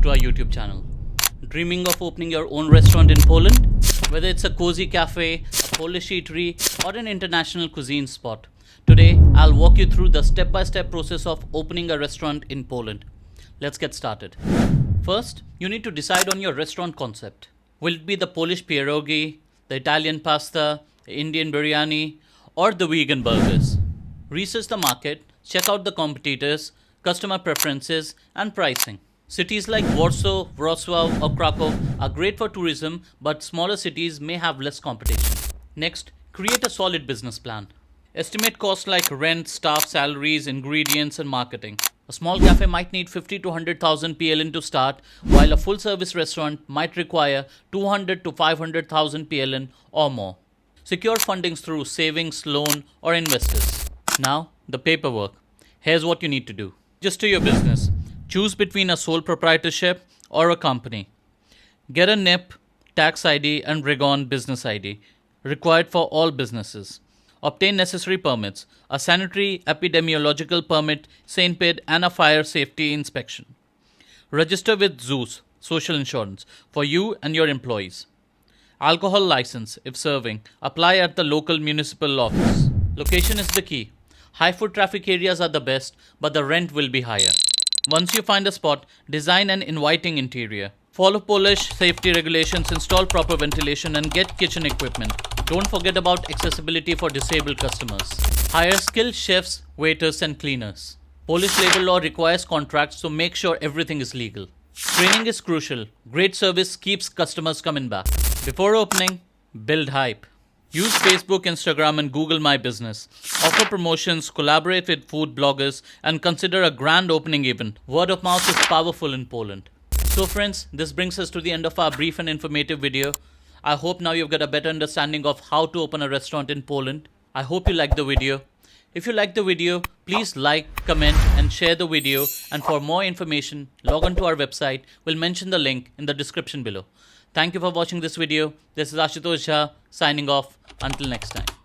to our YouTube channel. Dreaming of opening your own restaurant in Poland? Whether it's a cozy cafe, a Polish eatery, or an international cuisine spot, today I'll walk you through the step-by-step process of opening a restaurant in Poland. Let's get started. First, you need to decide on your restaurant concept. Will it be the Polish pierogi, the Italian pasta, the Indian biryani, or the vegan burgers? Research the market, check out the competitors, customer preferences, and pricing. Cities like Warsaw, Wrocław, or Krakow are great for tourism, but smaller cities may have less competition. Next, create a solid business plan. Estimate costs like rent, staff salaries, ingredients, and marketing. A small cafe might need 50 to 100,000 PLN to start, while a full-service restaurant might require 200 to 500,000 PLN or more. Secure fundings through savings, loan, or investors. Now, the paperwork. Here's what you need to do. Register your business. Choose between a sole proprietorship or a company. Get a NIP, tax ID, and REGON business ID, required for all businesses. Obtain necessary permits, a sanitary epidemiological permit, Sanepid, and a fire safety inspection. Register with ZUS, social insurance, for you and your employees. Alcohol license, if serving, apply at the local municipal office. Location is the key. High foot traffic areas are the best, but the rent will be higher. Once you find a spot, design an inviting interior. Follow Polish safety regulations, install proper ventilation, and get kitchen equipment. Don't forget about accessibility for disabled customers. Hire skilled chefs, waiters, and cleaners. Polish labor law requires contracts, so make sure everything is legal. Training is crucial. Great service keeps customers coming back. Before opening, build hype. Use Facebook, Instagram, and Google My Business. Offer promotions, collaborate with food bloggers, and consider a grand opening event. Word of mouth is powerful in Poland. So friends, this brings us to the end of our brief and informative video. I hope now you've got a better understanding of how to open a restaurant in Poland. I hope you liked the video. If you liked the video, please like, comment, and share the video. And for more information, log on to our website. We'll mention the link in the description below. Thank you for watching this video. This is Ashutosh Jha signing off. Until next time.